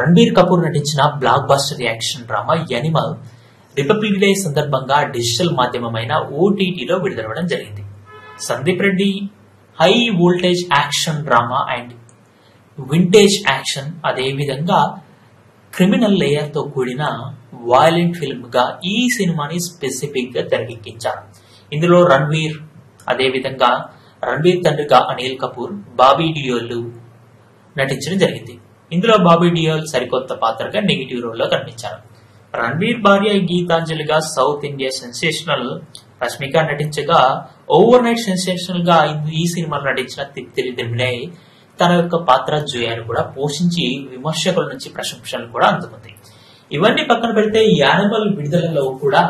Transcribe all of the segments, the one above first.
రణబీర్ కపూర్ నటించిన block buster action drama animal republic day సందర్భంగా digital మాధ్యమమైన ఓటీటీలో విడుదలవడం జరిగింది. Sandeep Reddy high voltage action drama and vintage action అదేవిధంగా క్రిమినల్ లేయర్ తో కూడిన వైలెంట్ ఫిల్మ్ గా ఈ సినిమాని స్పెసిఫిక్ గా తెరకెక్కించారు. ఇందులో రణబీర్ అదేవిధంగా రణబీర్ తండ్రిగా అనిల్ కపూర్, బాబీ డియోల్ నటించడం జరిగింది. ఇందులో బాబీ డియోల్ సరికొత్త పాత్రగా నెగిటివ్ రోల్ లో కనిపించారు. రణబీర్ భార్య గీతాంజలిగా సౌత్ ఇండియా సెన్సేషనల్ రష్మిక నటించగా ఓవర్ నైట్ సెన్సేషనల్ గా ఈ సినిమాలో నటించిన తిప్తిరి దిమ్లే తన యొక్క పాత్ర జోయాను కూడా పోషించి విమర్శకుల నుంచి ప్రశంసలు కూడా అందుకుంది. ఇవన్నీ పక్కన పెడితే యానిమల్ విడుదలలో కూడా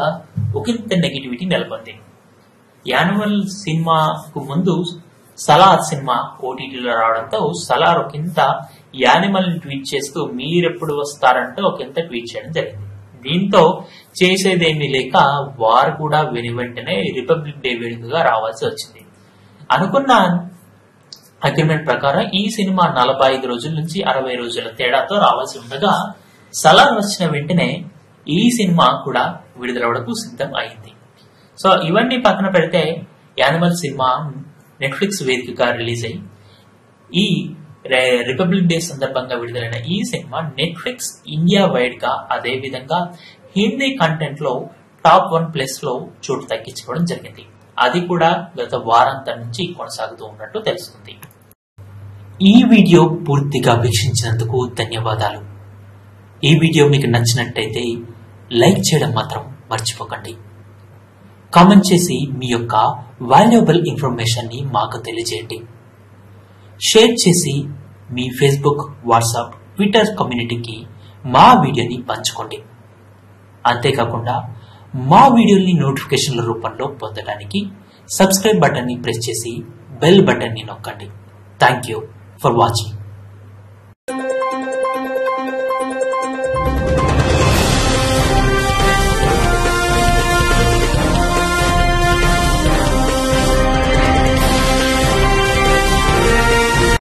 ఒకంత నెగిటివిటీ నెలకొంది. యానిమల్ సినిమాకు ముందు సలార్ సినిమా ఓటీటీలో రావడంతో సలార్ ఒకంత యానిమల్ ట్వీట్ చేస్తూ మీరెప్పుడు వస్తారంటే ఒకంత ట్వీట్ చేయడం జరిగింది. దీంతో చేసేదేమీ లేక వారు కూడా వెంటనే రిపబ్లిక్ డే వేడుకగా రావాల్సి వచ్చింది. అనుకున్న అగ్రిమెంట్ ప్రకారం ఈ సినిమా 45 రోజుల నుంచి 60 రోజుల తేడాతో రావాల్సి ఉండగా సలార్ వచ్చిన వెంటనే ఈ సినిమా కూడా విడుదలవడకు సిద్ధం అయింది. సో ఇవన్నీ పక్కన పెడితే యానిమల్ సినిమా నెట్ఫ్లిక్స్ వేదికగా రిలీజ్ అయ్యి ఈ రిపబ్లిక్ డే సందర్భంగా విడుదలైన ఈ సినిమా నెట్ఫ్లిక్స్ ఇండియా వైడ్ గా అదే విధంగా హిందీ కంటెంట్ లో టాప్ 1 ప్లేస్ లో చోటు తగ్గించుకోవడం జరిగింది. అది కూడా గత వారాంతం నుంచి కొనసాగుతూ ఉన్నట్టు తెలుస్తుంది. ఈ వీడియో పూర్తిగా వీక్షించినందుకు ధన్యవాదాలు. ఈ వీడియో మీకు నచ్చినట్టయితే లైక్ చేయడం మాత్రం మర్చిపోకండి. కామెంట్ చేసి మీ యొక్క వాల్యుబుల్ ఇన్ఫర్మేషన్ ని మాకు తెలియజేయండి. షేర్ చేసి మీ ఫేస్బుక్, వాట్సాప్, ట్విట్టర్ కమ్యూనిటీకి మా వీడియోని పంచుకోండి. అంతేకాకుండా మా వీడియోని నోటిఫికేషన్ల రూపంలో పొందడానికి సబ్స్క్రైబ్ బటన్ ని ప్రెస్ చేసి బెల్ బటన్ ని నొక్కండి. Thank you for watching.